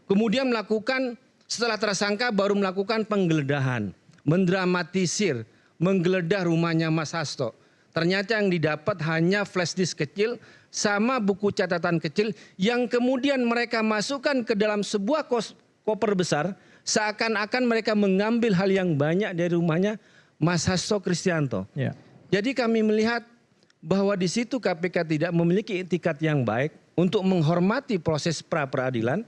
Kemudian setelah tersangka baru melakukan penggeledahan, mendramatisir, menggeledah rumahnya Mas Hasto. Ternyata yang didapat hanya flash disk kecil sama buku catatan kecil yang kemudian mereka masukkan ke dalam sebuah koper besar, seakan-akan mereka mengambil hal yang banyak dari rumahnya Mas Hasto Kristianto. Ya. Jadi kami melihat bahwa di situ KPK tidak memiliki etikat yang baik untuk menghormati proses pra-peradilan.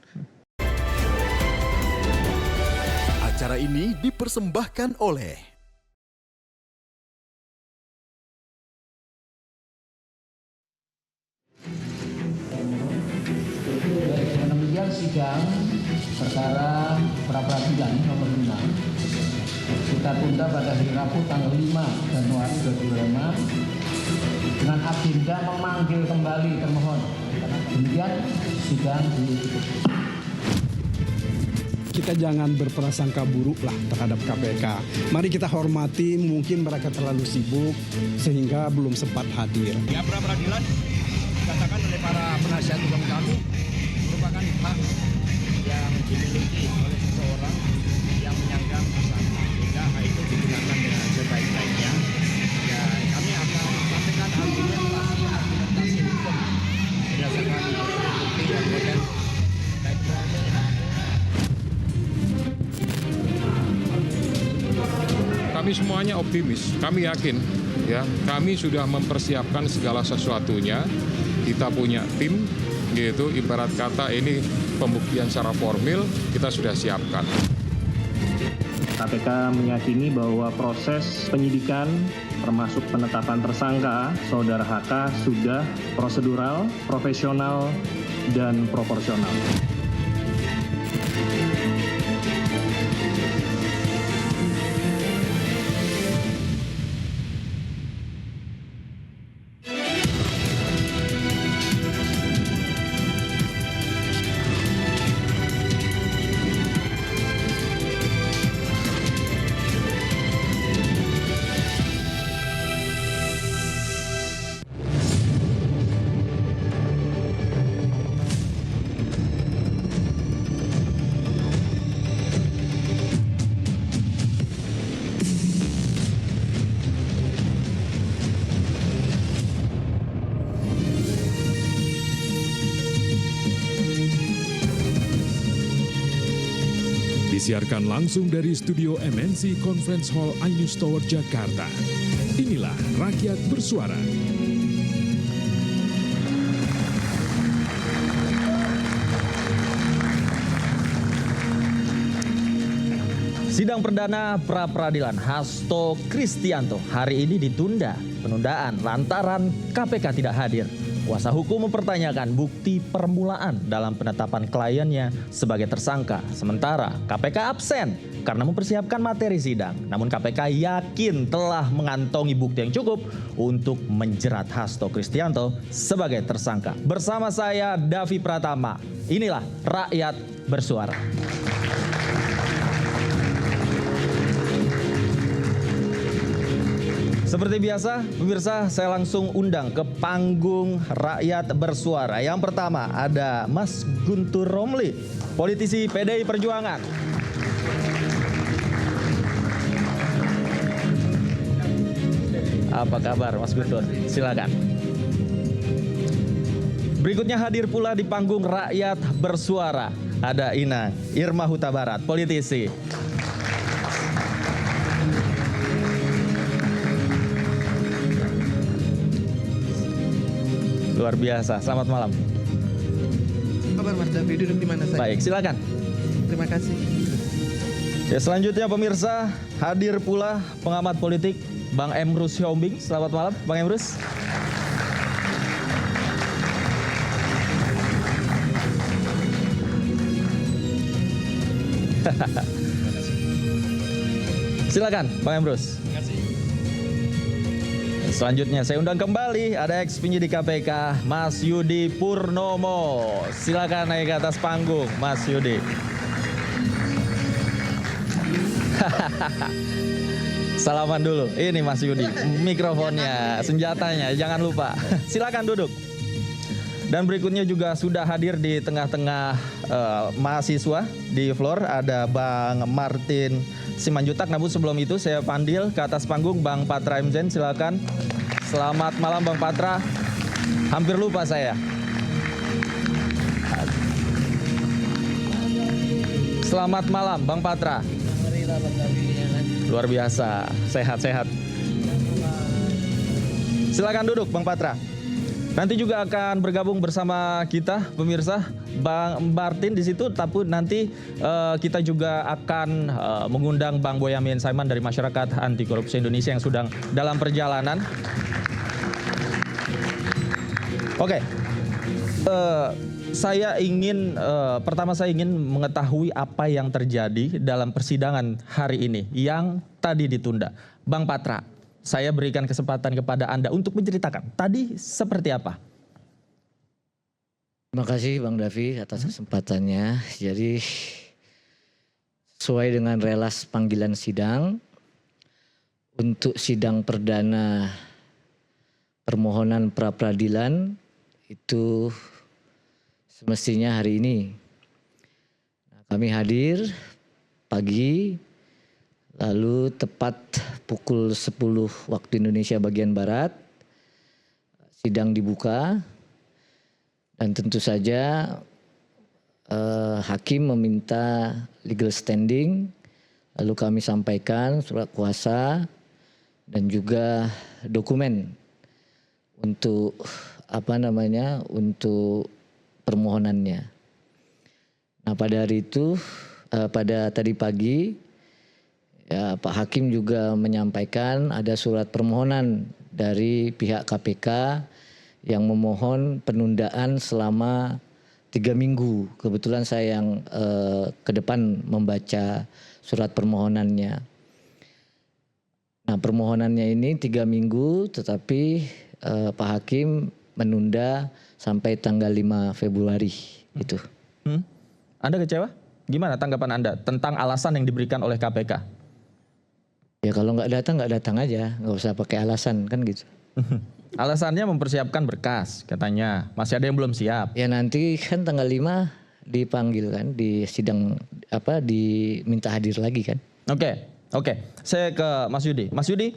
Acara ini dipersembahkan oleh demikian sidang perkara pra-peradilan nomor 5 kita tunda pada hari Rabu tanggal 5 Januari 2025 dengan agenda memanggil kembali termohon. Demikian sidang ditutup. Kita jangan berprasangka buruk lah terhadap KPK. Mari kita hormati, mungkin mereka terlalu sibuk sehingga belum sempat hadir. Ya, pra-peradilan dikatakan oleh para penasihat hukum kami merupakan hak yang dimiliki oleh seseorang yang menyandang tersangka. Sehingga hak itu digunakan dengan sebaik-baiknya. Ya, kami akan sampaikan argumentasi hukum berdasarkan bukti yang modern. Kami semuanya optimis, kami yakin ya, kami sudah mempersiapkan segala sesuatunya. Kita punya tim gitu, ibarat kata ini pembuktian secara formil kita sudah siapkan. KPK meyakini bahwa proses penyidikan termasuk penetapan tersangka Saudara HK sudah prosedural, profesional, dan proporsional. Disiarkan langsung dari studio MNC Conference Hall iNews Tower Jakarta. Inilah Rakyat Bersuara. Sidang perdana pra-peradilan Hasto Kristianto hari ini ditunda. Penundaan lantaran KPK tidak hadir. Kuasa hukum mempertanyakan bukti permulaan dalam penetapan kliennya sebagai tersangka. Sementara KPK absen karena mempersiapkan materi sidang. Namun KPK yakin telah mengantongi bukti yang cukup untuk menjerat Hasto Kristianto sebagai tersangka. Bersama saya Davi Pratama, inilah Rakyat Bersuara. Seperti biasa, pemirsa, saya langsung undang ke panggung Rakyat Bersuara. Yang pertama ada Mas Guntur Romli, politisi PDI Perjuangan. Apa kabar Mas Guntur? Silakan. Berikutnya hadir pula di panggung Rakyat Bersuara ada Inang Irma Huta Barat, politisi. Luar biasa. Selamat malam. Kabar Mas Davi, duduk di mana saya? Baik, silakan. Terima kasih. Ya, selanjutnya pemirsa, hadir pula pengamat politik Bang Emrus Hyombing. Selamat malam, Bang Emrus. Silakan, Bang Emrus. Terima kasih. Selanjutnya saya undang kembali ada ex-penyidik KPK Mas Yudi Purnomo. Silakan naik ke atas panggung, Mas Yudi. Salaman dulu. Ini Mas Yudi, mikrofonnya, senjatanya, jangan lupa. Silakan duduk. Dan berikutnya juga sudah hadir di tengah-tengah mahasiswa di floor ada Bang Martin Simanjutak. Namun sebelum itu saya panggil ke atas panggung Bang Patra Mzen, silakan. Selamat malam Bang Patra. Hampir lupa saya. Selamat malam Bang Patra. Luar biasa, sehat-sehat. Silakan duduk Bang Patra. Nanti juga akan bergabung bersama kita pemirsa Bang Martin di situ, tapi nanti kita juga akan mengundang Bang Boyamin Saiman dari Masyarakat Anti Korupsi Indonesia yang sedang dalam perjalanan. Oke. Saya ingin pertama saya ingin mengetahui apa yang terjadi dalam persidangan hari ini yang tadi ditunda. Bang Patra, saya berikan kesempatan kepada Anda untuk menceritakan tadi seperti apa. Terima kasih Bang Davi atas kesempatannya. Jadi sesuai dengan relas panggilan sidang untuk sidang perdana permohonan pra peradilan itu semestinya hari ini. Kami hadir pagi, lalu tepat pukul 10 waktu Indonesia bagian Barat, sidang dibuka dan tentu saja hakim meminta legal standing, lalu kami sampaikan surat kuasa dan juga dokumen untuk untuk permohonannya. Nah pada hari itu, pada tadi pagi, ya, Pak Hakim juga menyampaikan ada surat permohonan dari pihak KPK yang memohon penundaan selama 3 minggu. Kebetulan saya yang ke depan membaca surat permohonannya. Nah permohonannya ini 3 minggu, tetapi Pak Hakim menunda sampai tanggal 5 Februari itu. Anda kecewa? Gimana tanggapan Anda tentang alasan yang diberikan oleh KPK? Ya kalau nggak datang aja, nggak usah pakai alasan kan gitu. Alasannya mempersiapkan berkas katanya, masih ada yang belum siap. Ya nanti kan tanggal 5 dipanggil kan, di sidang diminta hadir lagi kan. Oke. Saya ke Mas Yudi. Mas Yudi,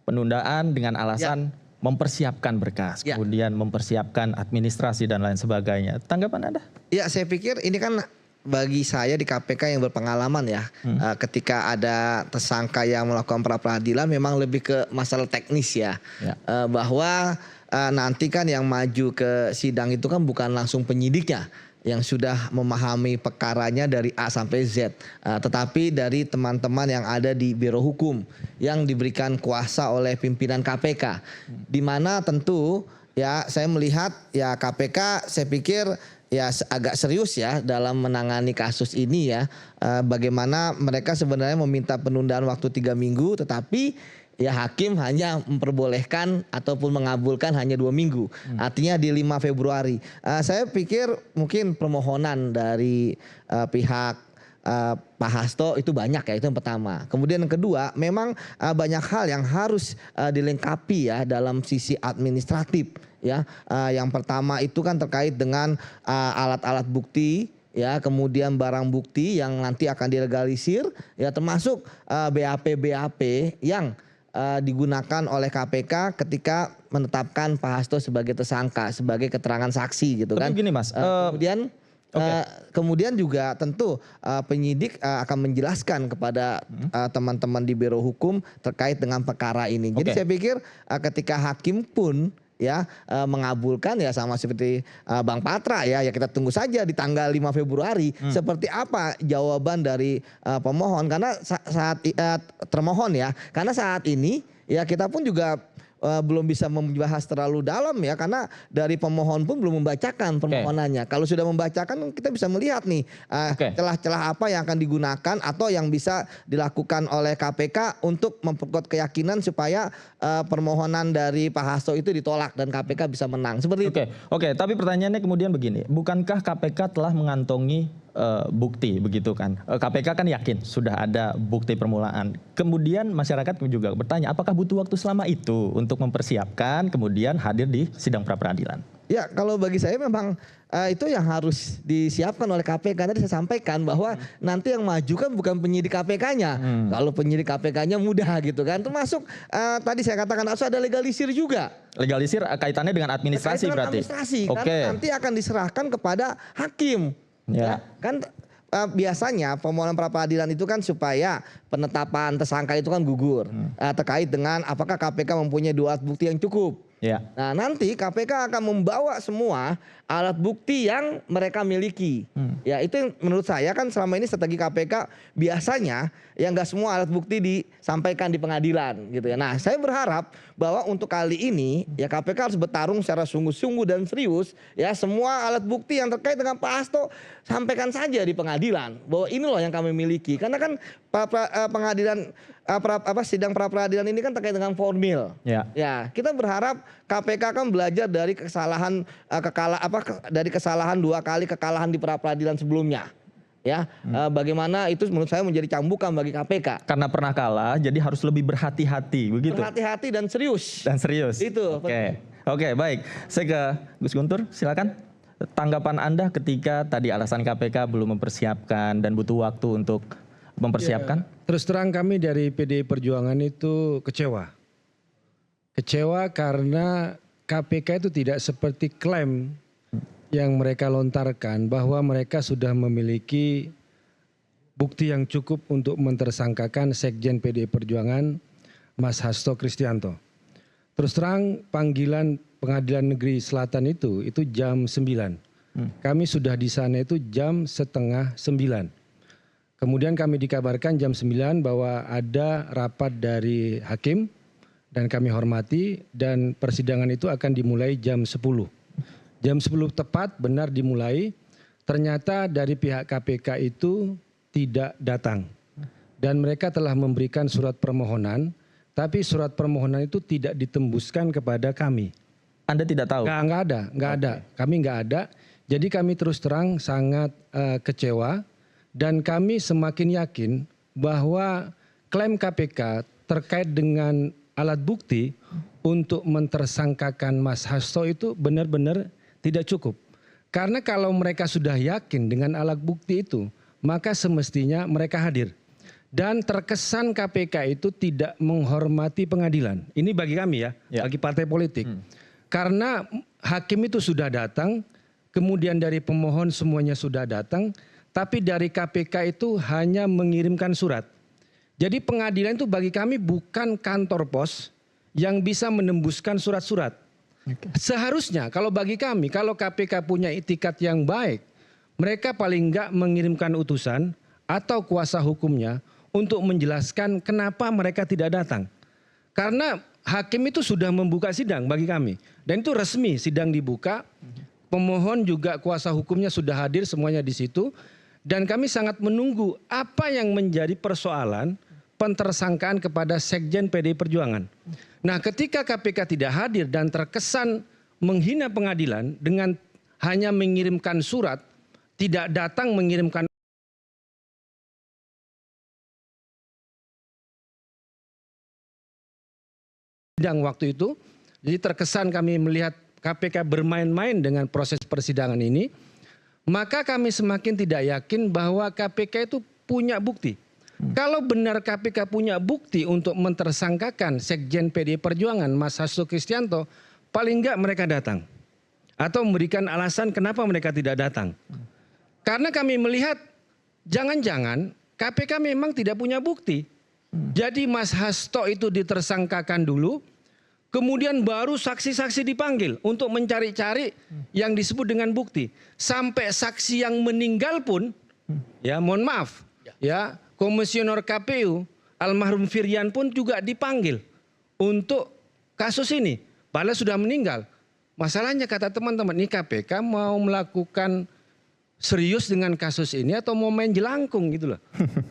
penundaan dengan alasan mempersiapkan berkas, kemudian mempersiapkan administrasi dan lain sebagainya. Tanggapan Anda? Ya saya pikir ini kan bagi saya di KPK yang berpengalaman ya, ketika ada tersangka yang melakukan pra peradilan memang lebih ke masalah teknis ya. Bahwa nanti kan yang maju ke sidang itu kan bukan langsung penyidiknya yang sudah memahami perkaranya dari A sampai Z, tetapi dari teman-teman yang ada di Biro Hukum yang diberikan kuasa oleh pimpinan KPK, di mana tentu ya saya melihat ya KPK saya pikir ya agak serius ya dalam menangani kasus ini ya, bagaimana mereka sebenarnya meminta penundaan waktu 3 minggu, tetapi ya hakim hanya memperbolehkan ataupun mengabulkan hanya 2 minggu. Artinya di 5 Februari. Saya pikir mungkin permohonan dari pihak Pak Hasto itu banyak ya, itu yang pertama. Kemudian yang kedua, memang banyak hal yang harus dilengkapi ya dalam sisi administratif ya. Yang pertama itu kan terkait dengan alat-alat bukti ya, kemudian barang bukti yang nanti akan dilegalisir ya, termasuk BAP yang digunakan oleh KPK ketika menetapkan Pak Hasto sebagai tersangka, sebagai keterangan saksi gitu kan. Tapi gini Mas, kemudian juga tentu penyidik akan menjelaskan kepada teman-teman di Biro Hukum terkait dengan perkara ini. Jadi saya pikir ketika hakim pun ya mengabulkan ya sama seperti Bang Patra ya kita tunggu saja di tanggal 5 Februari seperti apa jawaban dari pemohon, karena saat termohon ya, karena saat ini ya kita pun juga belum bisa membahas terlalu dalam ya, karena dari pemohon pun belum membacakan permohonannya. Kalau sudah membacakan kita bisa melihat nih celah-celah apa yang akan digunakan atau yang bisa dilakukan oleh KPK untuk memperkuat keyakinan supaya permohonan dari Pak Hasto itu ditolak dan KPK bisa menang. Seperti itu. Oke, tapi pertanyaannya kemudian begini, bukankah KPK telah mengantongi bukti begitu kan? KPK kan yakin sudah ada bukti permulaan. Kemudian masyarakat juga bertanya, apakah butuh waktu selama itu untuk mempersiapkan kemudian hadir di sidang pra peradilan? Ya kalau bagi saya memang itu yang harus disiapkan oleh KPK. Tadi saya sampaikan bahwa nanti yang maju kan bukan penyidik KPK-nya. Kalau penyidik KPK-nya mudah gitu kan. Termasuk tadi saya katakan harus ada legalisir juga. Legalisir kaitannya dengan administrasi berarti? Administrasi, karena nanti akan diserahkan kepada hakim. Ya. Kan biasanya permohonan pra peradilan itu kan supaya penetapan tersangka itu kan gugur. Terkait dengan apakah KPK mempunyai dua alat bukti yang cukup. Ya. Nah nanti KPK akan membawa semua alat bukti yang mereka miliki. Ya itu yang menurut saya kan selama ini strategi KPK biasanya ya nggak semua alat bukti disampaikan di pengadilan gitu ya. Nah saya berharap bahwa untuk kali ini ya KPK harus bertarung secara sungguh-sungguh dan serius ya, semua alat bukti yang terkait dengan Pak Hasto sampaikan saja di pengadilan bahwa ini loh yang kami miliki. Karena kan pengadilan sidang pra peradilan ini kan terkait dengan formil. Ya kita berharap KPK kan belajar dari kesalahan dari kesalahan 2 kali kekalahan di pra peradilan sebelumnya. Ya, bagaimana itu menurut saya menjadi cambukan bagi KPK. Karena pernah kalah, jadi harus lebih berhati-hati, begitu. Berhati-hati dan serius. Dan serius. Itu. Oke, baik. Saya ke Gus Guntur, silakan. Tanggapan Anda ketika tadi alasan KPK belum mempersiapkan dan butuh waktu untuk mempersiapkan? Ya, terus terang kami dari PDI Perjuangan itu kecewa. Kecewa karena KPK itu tidak seperti klaim yang mereka lontarkan bahwa mereka sudah memiliki bukti yang cukup untuk mentersangkakan Sekjen PDI Perjuangan Mas Hasto Kristianto. Terus terang panggilan Pengadilan Negeri Selatan itu jam 9. Kami sudah di sana itu jam 8:30. Kemudian kami dikabarkan jam 9 bahwa ada rapat dari hakim dan kami hormati, dan persidangan itu akan dimulai jam 10. Jam 10 tepat benar dimulai, ternyata dari pihak KPK itu tidak datang. Dan mereka telah memberikan surat permohonan, tapi surat permohonan itu tidak ditembuskan kepada kami. Anda tidak tahu? Nggak ada. Kami nggak ada. Jadi kami terus terang sangat kecewa, dan kami semakin yakin bahwa klaim KPK terkait dengan alat bukti untuk mentersangkakan Mas Hasto itu benar-benar tidak cukup. Karena kalau mereka sudah yakin dengan alat bukti itu, maka semestinya mereka hadir. Dan terkesan KPK itu tidak menghormati pengadilan. Ini bagi kami ya, bagi partai politik. Karena hakim itu sudah datang, kemudian dari pemohon semuanya sudah datang, tapi dari KPK itu hanya mengirimkan surat. Jadi pengadilan itu bagi kami bukan kantor pos yang bisa menembuskan surat-surat. Seharusnya kalau bagi kami, kalau KPK punya itikat yang baik, mereka paling enggak mengirimkan utusan atau kuasa hukumnya untuk menjelaskan kenapa mereka tidak datang. Karena hakim itu sudah membuka sidang bagi kami. Dan itu resmi, sidang dibuka, pemohon juga kuasa hukumnya sudah hadir semuanya di situ. Dan kami sangat menunggu apa yang menjadi persoalan pentersangkaan kepada Sekjen PDI Perjuangan. Nah ketika KPK tidak hadir dan terkesan menghina pengadilan dengan hanya mengirimkan surat, tidak datang mengirimkan sidang waktu itu, jadi terkesan kami melihat KPK bermain-main dengan proses persidangan ini, maka kami semakin tidak yakin bahwa KPK itu punya bukti. Kalau benar KPK punya bukti untuk mentersangkakan Sekjen PDI Perjuangan Mas Hasto Kristianto, paling enggak mereka datang. Atau memberikan alasan kenapa mereka tidak datang. Karena kami melihat jangan-jangan KPK memang tidak punya bukti. Jadi Mas Hasto itu ditersangkakan dulu, kemudian baru saksi-saksi dipanggil untuk mencari-cari yang disebut dengan bukti. Sampai saksi yang meninggal pun, ya mohon maaf, ya Komisioner KPU almarhum Firian pun juga dipanggil untuk kasus ini. Padahal sudah meninggal. Masalahnya kata teman-teman, ini KPK mau melakukan serius dengan kasus ini atau mau main jelangkung gitu loh.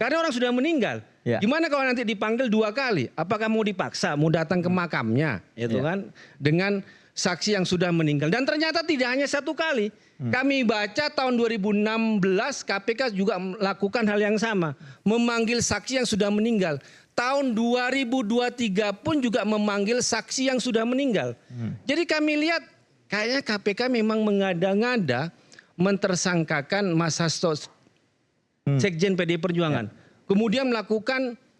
Karena orang sudah meninggal. Gimana kalau nanti dipanggil 2 kali? Apakah mau dipaksa, mau datang ke makamnya, itu kan? Dengan saksi yang sudah meninggal. Dan ternyata tidak hanya 1 kali. Kami baca tahun 2016 KPK juga melakukan hal yang sama. Memanggil saksi yang sudah meninggal. Tahun 2023 pun juga memanggil saksi yang sudah meninggal. Jadi kami lihat kayaknya KPK memang mengada-ngada mentersangkakan Mas Hasto, Sekjen PDI Perjuangan. Kemudian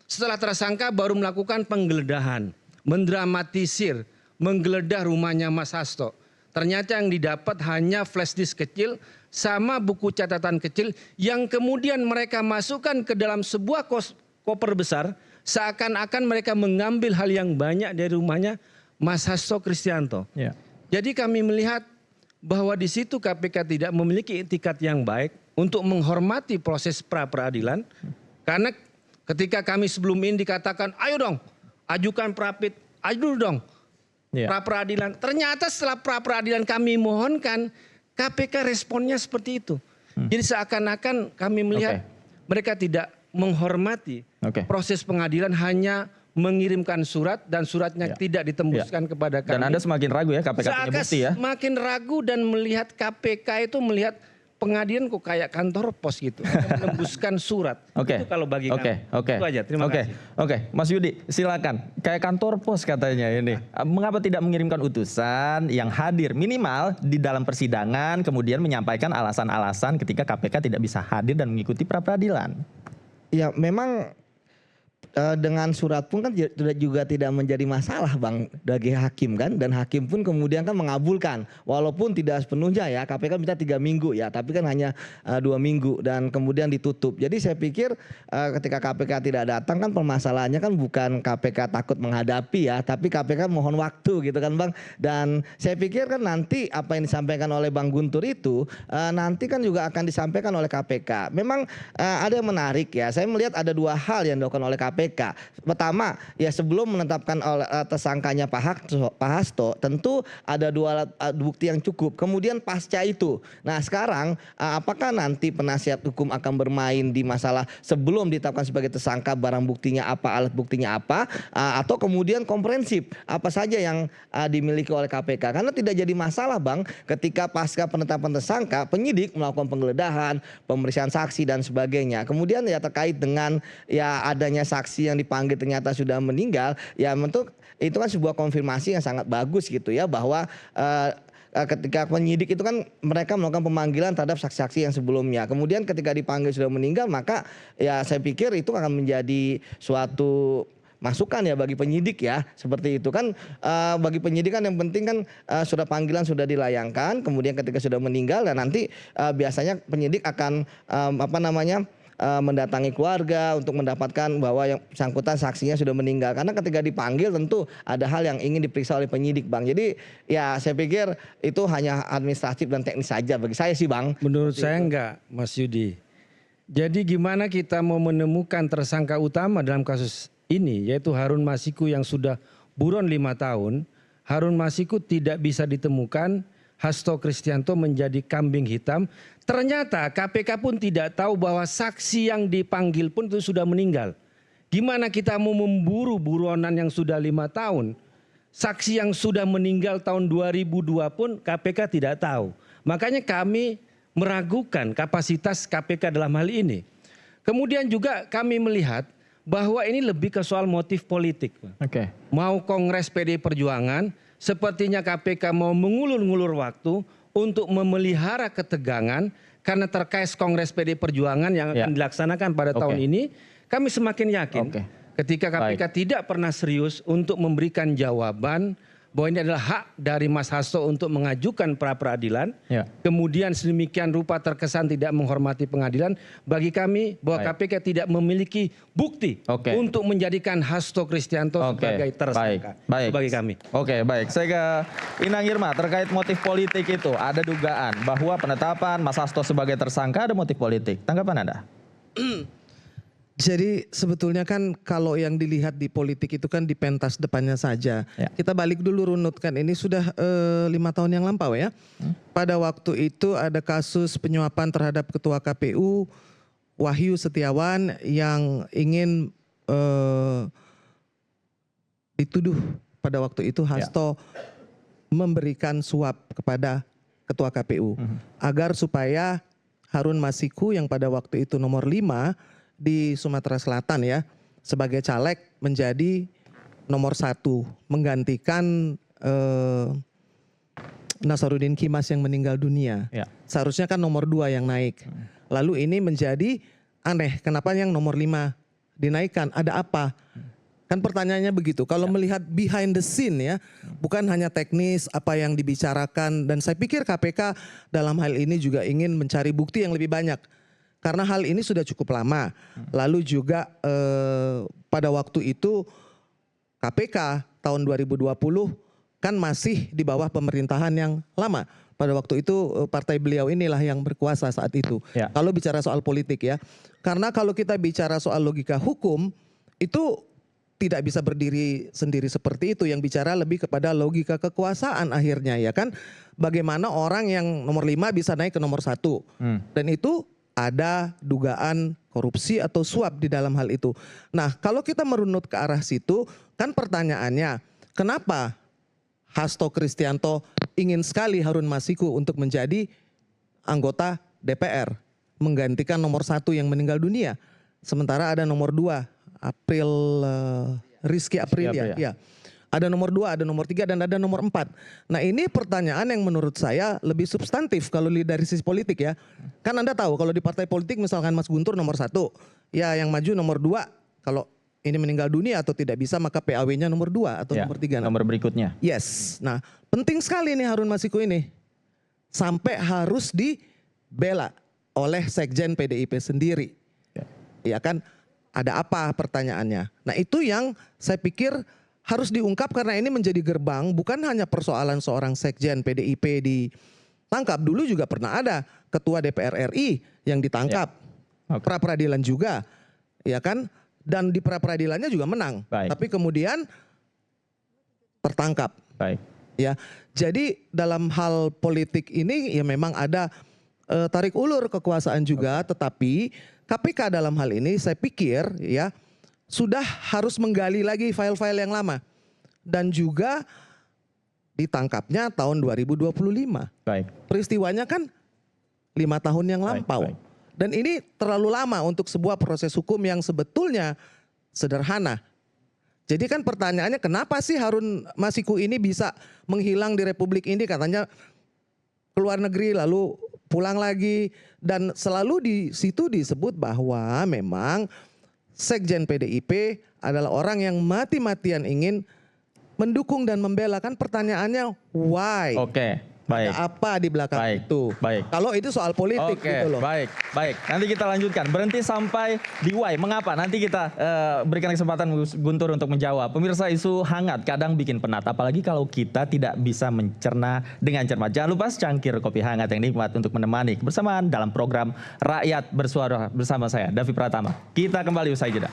setelah tersangka baru melakukan penggeledahan, mendramatisir, menggeledah rumahnya Mas Hasto. Ternyata yang didapat hanya flash disk kecil sama buku catatan kecil yang kemudian mereka masukkan ke dalam sebuah koper besar, seakan-akan mereka mengambil hal yang banyak dari rumahnya Mas Hasto Kristianto. Ya. Jadi kami melihat bahwa di situ KPK tidak memiliki etikat yang baik untuk menghormati proses pra-peradilan. Karena ketika kami sebelum ini dikatakan, ayo dong ajukan prapit, ayo dong pra-peradilan. Ternyata setelah pra-peradilan kami mohonkan, KPK responnya seperti itu. Jadi seakan-akan kami melihat mereka tidak menghormati proses pengadilan, hanya mengirimkan surat dan suratnya tidak ditembuskan kepada kami. Dan Anda semakin ragu ya KPK punya bukti ya? Semakin ragu dan melihat KPK itu melihat pengadilan kok kayak kantor pos gitu, menembuskan surat. Itu kalau bagi kami. Itu aja. Terima kasih. Mas Yudi, silakan. Kayak kantor pos katanya ini. Mengapa tidak mengirimkan utusan yang hadir minimal di dalam persidangan, kemudian menyampaikan alasan-alasan ketika KPK tidak bisa hadir dan mengikuti pra-peradilan? Ya memang dengan surat pun kan juga tidak menjadi masalah Bang bagi hakim kan, dan hakim pun kemudian kan mengabulkan walaupun tidak sepenuhnya ya, KPK minta 3 minggu ya, tapi kan hanya 2 minggu dan kemudian ditutup. Jadi saya pikir ketika KPK tidak datang kan permasalahannya kan bukan KPK takut menghadapi ya, tapi KPK mohon waktu gitu kan Bang. Dan saya pikir kan nanti apa yang disampaikan oleh Bang Guntur itu nanti kan juga akan disampaikan oleh KPK. Memang ada yang menarik ya, saya melihat ada 2 hal yang dilakukan oleh KPK. Pertama, ya sebelum menetapkan tersangkanya Pak Hasto, tentu ada 2 alat bukti yang cukup. Kemudian pasca itu, nah sekarang apakah nanti penasihat hukum akan bermain di masalah sebelum ditetapkan sebagai tersangka, barang buktinya apa, alat buktinya apa, atau kemudian komprehensif apa saja yang dimiliki oleh KPK? Karena tidak jadi masalah Bang, ketika pasca penetapan tersangka, penyidik melakukan penggeledahan, pemeriksaan saksi dan sebagainya. Kemudian ya terkait dengan ya adanya saksi yang dipanggil ternyata sudah meninggal, ya bentuk itu kan sebuah konfirmasi yang sangat bagus gitu ya, bahwa ketika penyidik itu kan mereka melakukan pemanggilan terhadap saksi-saksi yang sebelumnya. Kemudian ketika dipanggil sudah meninggal, maka ya saya pikir itu akan menjadi suatu masukan ya bagi penyidik ya, seperti itu kan. Bagi penyidik kan yang penting kan surat panggilan sudah dilayangkan, kemudian ketika sudah meninggal dan nanti biasanya penyidik akan mendatangi keluarga untuk mendapatkan bahwa yang bersangkutan saksinya sudah meninggal. Karena ketika dipanggil tentu ada hal yang ingin diperiksa oleh penyidik Bang. Jadi ya saya pikir itu hanya administratif dan teknis saja bagi saya sih Bang. Menurut saya enggak Mas Yudi. Jadi gimana kita mau menemukan tersangka utama dalam kasus ini, yaitu Harun Masiku yang sudah buron 5 tahun. Harun Masiku tidak bisa ditemukan, Hasto Kristianto menjadi kambing hitam. Ternyata KPK pun tidak tahu bahwa saksi yang dipanggil pun itu sudah meninggal. Gimana kita mau memburu buronan yang sudah 5 tahun? Saksi yang sudah meninggal tahun 2002 pun KPK tidak tahu. Makanya kami meragukan kapasitas KPK dalam hal ini. Kemudian juga kami melihat bahwa ini lebih ke soal motif politik. Mau Kongres PDI Perjuangan, sepertinya KPK mau mengulur-ngulur waktu untuk memelihara ketegangan karena terkait Kongres PDI Perjuangan yang akan dilaksanakan pada tahun ini. Kami semakin yakin ketika KPK tidak pernah serius untuk memberikan jawaban bahwa ini adalah hak dari Mas Hasto untuk mengajukan pra-peradilan. Kemudian sedemikian rupa terkesan tidak menghormati pengadilan. Bagi kami bahwa KPK tidak memiliki bukti untuk menjadikan Hasto Kristianto sebagai tersangka. Bagi kami. Baik. Saya ke Inang Irma terkait motif politik itu. Ada dugaan bahwa penetapan Mas Hasto sebagai tersangka ada motif politik. Tanggapan Anda? Jadi sebetulnya kan kalau yang dilihat di politik itu kan di pentas depannya saja. Kita balik dulu runutkan, ini sudah 5 tahun yang lampau ya. Pada waktu itu ada kasus penyuapan terhadap Ketua KPU Wahyu Setiawan yang ingin dituduh pada waktu itu Hasto memberikan suap kepada Ketua KPU agar supaya Harun Masiku yang pada waktu itu nomor 5 di Sumatera Selatan ya sebagai caleg menjadi nomor 1 menggantikan Nasaruddin Kimas yang meninggal dunia. Ya. Seharusnya kan nomor 2 yang naik. Lalu ini menjadi aneh, kenapa yang nomor 5 dinaikkan? Ada apa? Kan pertanyaannya begitu. Kalau melihat behind the scene ya, bukan hanya teknis apa yang dibicarakan, dan saya pikir KPK dalam hal ini juga ingin mencari bukti yang lebih banyak. Karena hal ini sudah cukup lama. Lalu juga pada waktu itu KPK tahun 2020 kan masih di bawah pemerintahan yang lama. Pada waktu itu partai beliau inilah yang berkuasa saat itu. Ya. Kalau bicara soal politik ya. Karena kalau kita bicara soal logika hukum, itu tidak bisa berdiri sendiri seperti itu. Yang bicara lebih kepada logika kekuasaan akhirnya ya kan. Bagaimana orang yang nomor 5 bisa naik ke nomor 1. Dan itu ada dugaan korupsi atau suap di dalam hal itu. Nah kalau kita merunut ke arah situ, kan pertanyaannya kenapa Hasto Kristianto ingin sekali Harun Masiku untuk menjadi anggota DPR, menggantikan nomor 1 yang meninggal dunia. Sementara ada nomor 2, Rizky Aprilia. Ya. Ada nomor 2, ada nomor 3, dan ada nomor 4. Nah ini pertanyaan yang menurut saya lebih substantif kalau dari sisi politik ya. Kan Anda tahu kalau di partai politik misalkan Mas Guntur nomor 1, ya yang maju nomor 2, kalau ini meninggal dunia atau tidak bisa maka PAW-nya nomor 2 atau nomor 3. Nomor berikutnya. Yes. Nah penting sekali nih Harun Masiku ini. Sampai harus dibela oleh Sekjen PDIP sendiri. Ya kan ada apa pertanyaannya. Nah itu yang saya pikir harus diungkap karena ini menjadi gerbang. Bukan hanya persoalan seorang Sekjen PDIP ditangkap. Dulu juga pernah ada Ketua DPR RI yang ditangkap. Pra peradilan juga. Ya kan. Dan di pra peradilannya juga menang. Tapi kemudian tertangkap. Ya, jadi dalam hal politik ini ya memang ada tarik ulur kekuasaan juga. Tetapi KPK dalam hal ini saya pikir ya sudah harus menggali lagi file-file yang lama. Dan juga ditangkapnya tahun 2025. Peristiwanya kan 5 tahun yang lampau. Dan ini terlalu lama untuk sebuah proses hukum yang sebetulnya sederhana. Jadi kan pertanyaannya kenapa sih Harun Masiku ini bisa menghilang di Republik ini, katanya keluar negeri lalu pulang lagi, dan selalu di situ disebut bahwa memang Sekjen PDIP adalah orang yang mati-matian ingin mendukung dan membela. Kan pertanyaannya why? Baik. Ada apa di belakang itu? Kalau itu soal politik gitu loh. Baik. Nanti kita lanjutkan. Berhenti sampai di why. Mengapa? Nanti kita berikan kesempatan Guntur untuk menjawab. Pemirsa, isu hangat kadang bikin penat. Apalagi kalau kita tidak bisa mencerna dengan cermat. Jangan lupa secangkir kopi hangat yang nikmat untuk menemani kebersamaan dalam program Rakyat Bersuara bersama saya, Davi Pratama. Kita kembali usai jeda.